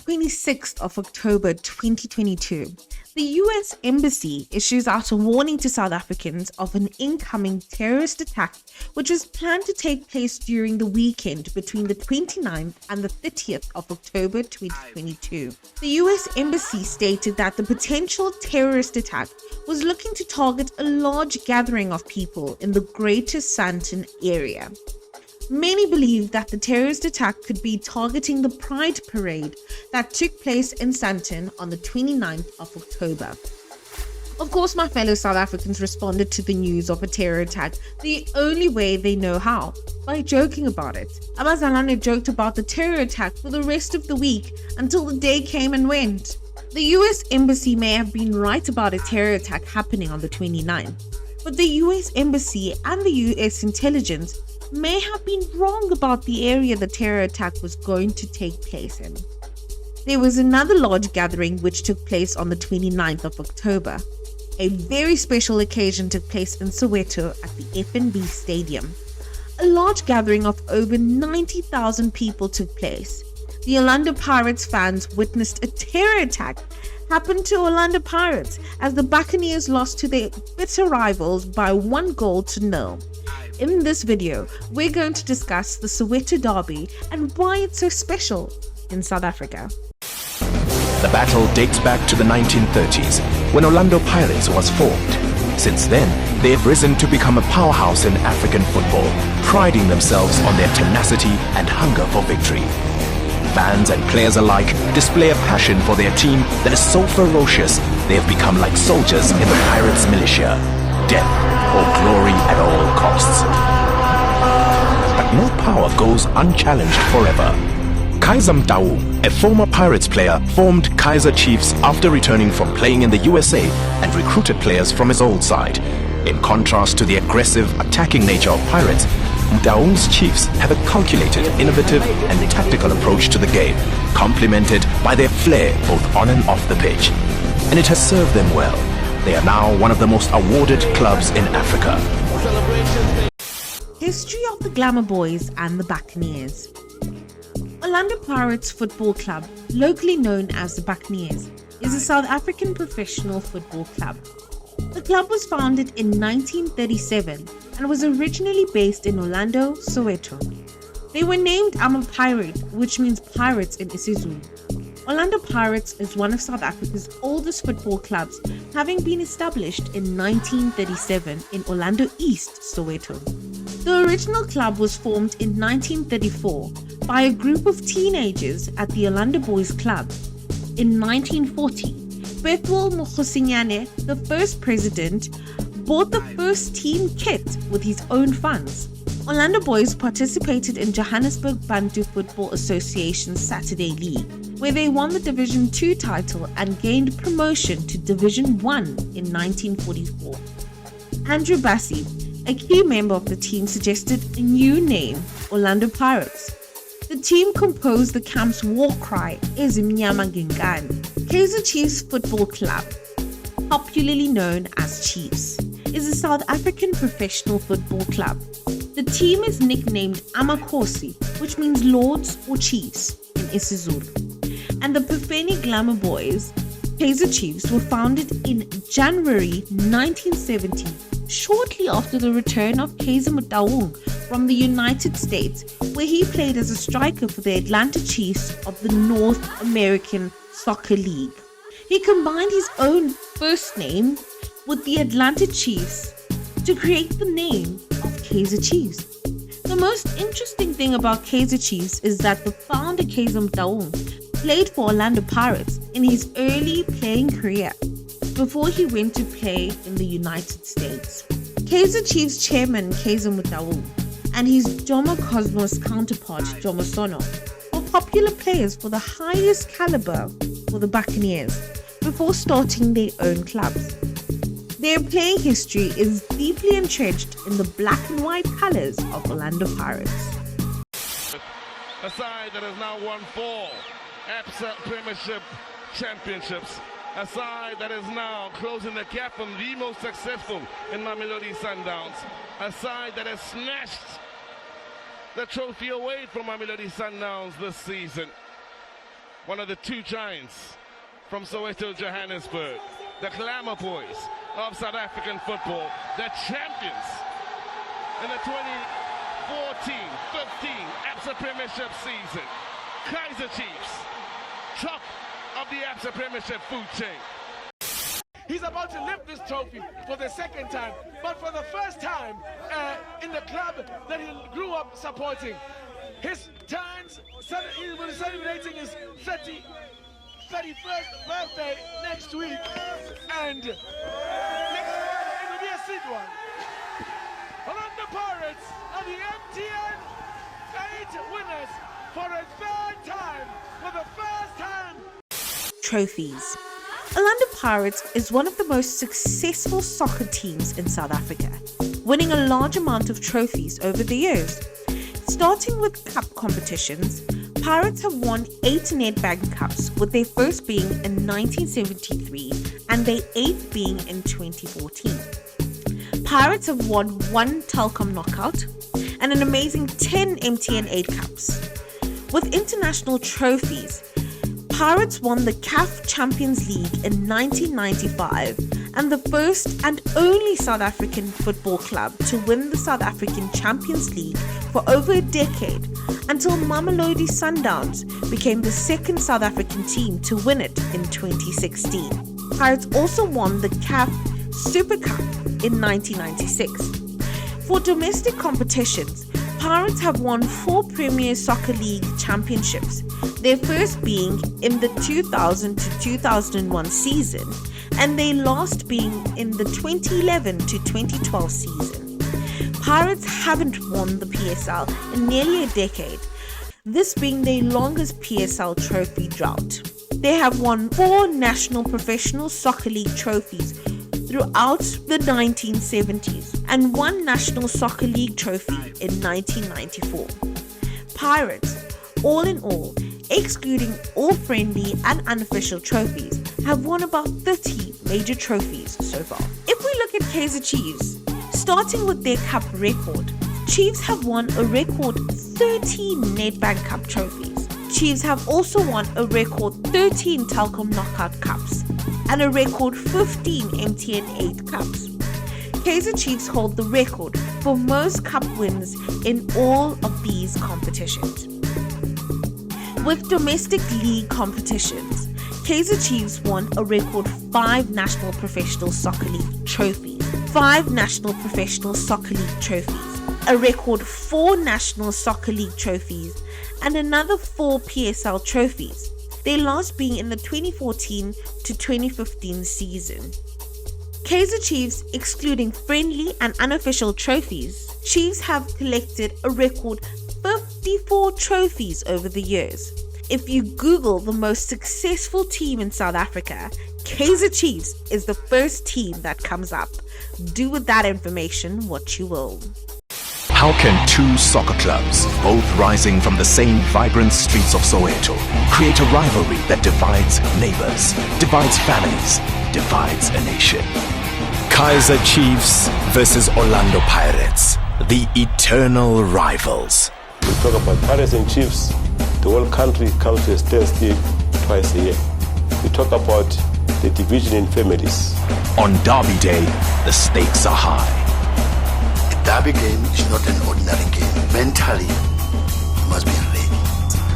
26th of October 2022, the US Embassy issues out a warning to South Africans of an incoming terrorist attack which was planned to take place during the weekend between the 29th and the 30th of October 2022. The US Embassy stated that the potential terrorist attack was looking to target a large gathering of people in the Greater Sandton area. Many believe that the terrorist attack could be targeting the Pride Parade that took place in Sandton on the 29th of October. Of course, my fellow South Africans responded to the news of a terror attack the only way they know how, by joking about it. Abazalane joked about the terror attack for the rest of the week until the day came and went. The US Embassy may have been right about a terror attack happening on the 29th, but the US Embassy and the US intelligence may have been wrong about the area the terror attack was going to take place in. There was another large gathering which took place on the 29th of October. A very special occasion took place in Soweto at the FNB Stadium. A large gathering of over 90,000 people took place. The Orlando Pirates fans witnessed a terror attack happen to Orlando Pirates as the Buccaneers lost to their bitter rivals by 1-0. In this video, we're going to discuss the Soweto Derby and why it's so special in South Africa. The battle dates back to the 1930s, when Orlando Pirates was formed. Since then, they have risen to become a powerhouse in African football, priding themselves on their tenacity and hunger for victory. Fans and players alike display a passion for their team that is so ferocious they have become like soldiers in the Pirates militia. Death or glory at all costs. But no power goes unchallenged forever. Kaizer, a former Pirates player, formed Kaizer Chiefs after returning from playing in the USA and recruited players from his old side. In contrast to the aggressive, attacking nature of Pirates, Mtaung's Chiefs have a calculated, innovative and tactical approach to the game, complemented by their flair both on and off the pitch. And it has served them well. They are now one of the most awarded clubs in Africa. History of the Glamour Boys and the Buccaneers. Orlando Pirates Football Club, locally known as the Buccaneers, is a South African professional football club. The club was founded in 1937 and was originally based in Orlando, Soweto. They were named Ama Pirate, which means pirates in isiZulu. Orlando Pirates is one of South Africa's oldest football clubs, having been established in 1937 in Orlando East, Soweto. The original club was formed in 1934 by a group of teenagers at the Orlando Boys Club. In 1940, Bethuel Mokgosinyane, the first president, bought the first team kit with his own funds. Orlando Boys participated in Johannesburg Bantu Football Association's Saturday League, where they won the Division 2 title and gained promotion to Division 1 in 1944. Andrew Bassi, a key member of the team, suggested a new name, Orlando Pirates. The team composed the camp's war cry, Ezimnyama Ngenkani. Kaizer Chiefs Football Club, popularly known as Chiefs, is a South African professional football club. The team is nicknamed Amakhosi, which means lords or chiefs in isiZulu. And the Pufeni Glamour Boys, Kaizer Chiefs, were founded in January 1970, shortly after the return of Kaizer Motaung from the United States, where he played as a striker for the Atlanta Chiefs of the North American Soccer League. He combined his own first name with the Atlanta Chiefs to create the name of Kaizer Chiefs. The most interesting thing about Kaizer Chiefs is that the founder Kaizer Motaung played for Orlando Pirates in his early playing career before he went to play in the United States. Kaizer Chiefs chairman Kaizer Motaung and his Jomo Cosmos counterpart Jomo Sono were popular players for the highest caliber for the Buccaneers before starting their own clubs. Their playing history is deeply entrenched in the black and white colors of Orlando Pirates. A side that has now won 4 ABSA Premiership Championships. A side that is now closing the gap from the most successful in Mamelodi Sundowns. A side that has snatched the trophy away from Mamelodi Sundowns this season. one of the two giants from Soweto, Johannesburg, the Glamour Boys of South African football, the champions in the 2014-15 ABSA Premiership season. Kaizer Chiefs, top of the ABSA Premiership food chain. He's about to lift this trophy for the second time, but for the first time in the club that he grew up supporting. His turns, he will be celebrating his 31st birthday next week, and it will be a sweet one. Orlando Pirates are the MTN 8 winners for a third time, for the first time. Trophies. Orlando Pirates is one of the most successful soccer teams in South Africa, winning a large amount of trophies over the years. Starting with cup competitions, Pirates have won 8 Nedbank Cups, with their first being in 1973 and their 8th being in 2014. Pirates have won 1 Telkom Knockout and an amazing 10 MTN 8 Cups. With international trophies, Pirates won the CAF Champions League in 1995 and the first and only South African football club to win the South African Champions League for over a decade, until Mamelodi Sundowns became the second South African team to win it in 2016. Pirates also won the CAF Super Cup in 1996. For domestic competitions, Pirates have won 4 Premier Soccer League championships, their first being in the 2000 to 2001 season and their last being in the 2011 to 2012 season. Pirates haven't won the PSL in nearly a decade, this being their longest PSL trophy drought. They have won 4 National Professional Soccer League trophies throughout the 1970s and 1 National Soccer League trophy in 1994. Pirates, all in all, excluding all friendly and unofficial trophies, have won about 30 major trophies so far. If we look at Kaizer Chiefs, starting with their cup record, Chiefs have won a record 13 Nedbank Cup trophies. Chiefs have also won a record 13 Telkom Knockout Cups and a record 15 MTN 8 Cups. Kaizer Chiefs hold the record for most cup wins in all of these competitions. With domestic league competitions, Kaizer Chiefs won a record 5 National Professional Soccer League trophies, 5 National Professional Soccer League trophies, a record 4 National Soccer League trophies, and another 4 PSL trophies, their last being in the 2014 to 2015 season. Kaizer Chiefs, excluding friendly and unofficial trophies, Chiefs have collected a record 54 trophies over the years. If you Google the most successful team in South Africa, Kaizer Chiefs is the first team that comes up. Do with that information what you will. How can 2 soccer clubs, both rising from the same vibrant streets of Soweto, create a rivalry that divides neighbors, divides families, divides a nation? Kaizer Chiefs versus Orlando Pirates, the eternal rivals. We talk about Pirates and Chiefs, the whole country comes to a standstill twice a year. We talk about the division in families. On Derby Day, the stakes are high. Derby game is not an ordinary game. Mentally, you must be ready.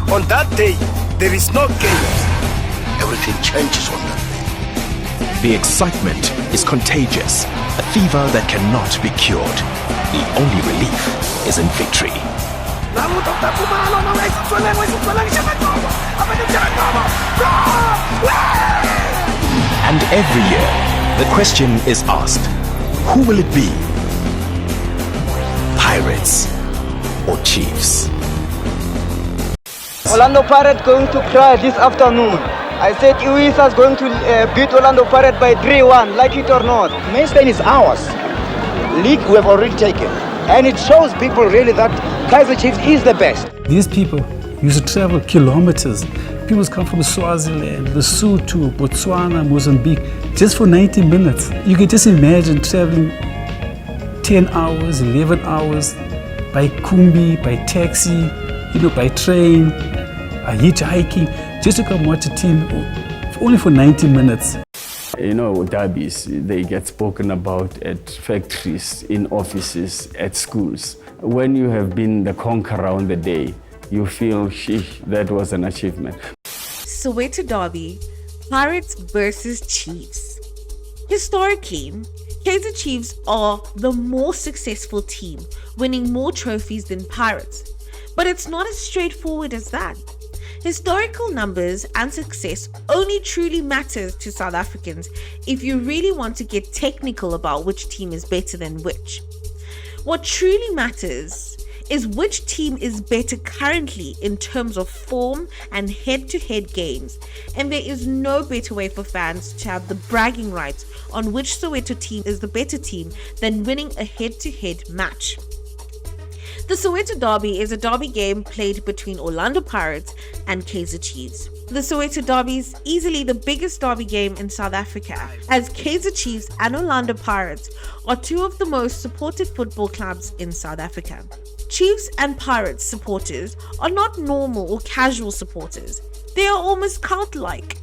On that day, there is no game. Everything changes on that day. The excitement is contagious, a fever that cannot be cured. The only relief is in victory. And every year, the question is asked, who will it be? Pirates or Chiefs? Orlando Pirates going to cry this afternoon. I said UEFA is going to beat Orlando Pirates by 3-1, like it or not. Main Spain is ours. League we have already taken. And it shows people really that Kaizer Chiefs is the best. These people used to travel kilometers. People come from Swaziland, Lesotho, Botswana, Mozambique, just for 90 minutes. You can just imagine traveling 10 hours, 11 hours by Kumbi, by taxi, by train, hitchhiking. just to come watch a team only for 90 minutes. You know, derbies, they get spoken about at factories, in offices, at schools. When you have been the conqueror on the day, you feel, sheesh, that was an achievement. Soweto Derby, Pirates versus Chiefs. Historically, Kaizer Chiefs are the more successful team, winning more trophies than Pirates. But it's not as straightforward as that. Historical numbers and success only truly matters to South Africans if you really want to get technical about which team is better than which. What truly matters is which team is better currently in terms of form and head-to-head games, and there is no better way for fans to have the bragging rights on which Soweto team is the better team than winning a head-to-head match. The Soweto Derby is a derby game played between Orlando Pirates and Kaizer Chiefs. The Soweto Derby is easily the biggest derby game in South Africa, as Kaizer Chiefs and Orlando Pirates are two of the most supported football clubs in South Africa. Chiefs and Pirates supporters are not normal or casual supporters. They are almost cult-like.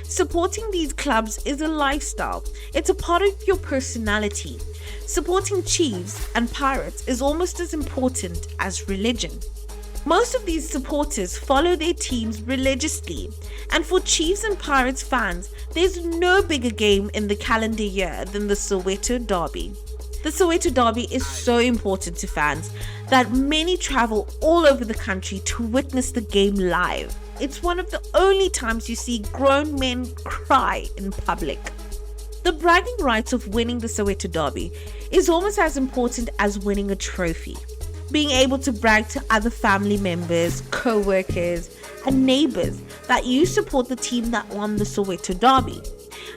Supporting these clubs is a lifestyle. It's a part of your personality. Supporting Chiefs and Pirates is almost as important as religion. Most of these supporters follow their teams religiously, and for Chiefs and Pirates fans, there's no bigger game in the calendar year than the Soweto Derby. The Soweto Derby is so important to fans that many travel all over the country to witness the game live. It's one of the only times you see grown men cry in public. The bragging rights of winning the Soweto Derby is almost as important as winning a trophy. Being able to brag to other family members, co-workers, and neighbors that you support the team that won the Soweto Derby.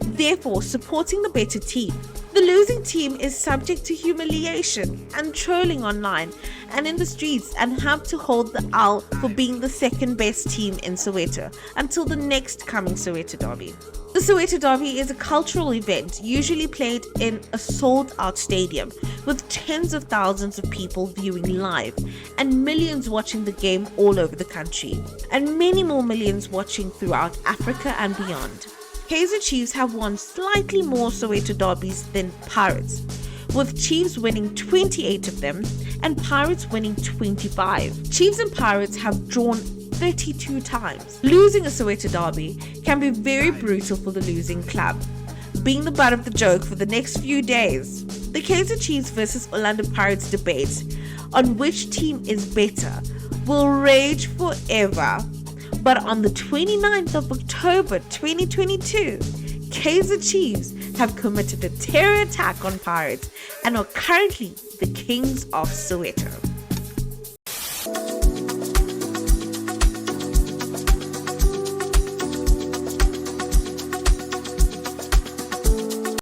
Therefore, supporting the better team. The losing team is subject to humiliation and trolling online and in the streets and have to hold the L for being the second best team in Soweto until the next coming Soweto Derby. The Soweto Derby is a cultural event usually played in a sold-out stadium with tens of thousands of people viewing live and millions watching the game all over the country, and many more millions watching throughout Africa and beyond. Kaizer Chiefs have won slightly more Soweto Derbies than Pirates, with Chiefs winning 28 of them and Pirates winning 25. Chiefs and Pirates have drawn 32 times. Losing a Soweto Derby can be very brutal for the losing club, being the butt of the joke for the next few days. The Kaizer Chiefs versus Orlando Pirates debate on which team is better will rage forever. But on the 29th of October 2022, Kaizer Chiefs have committed a terror attack on Pirates and are currently the kings of Soweto.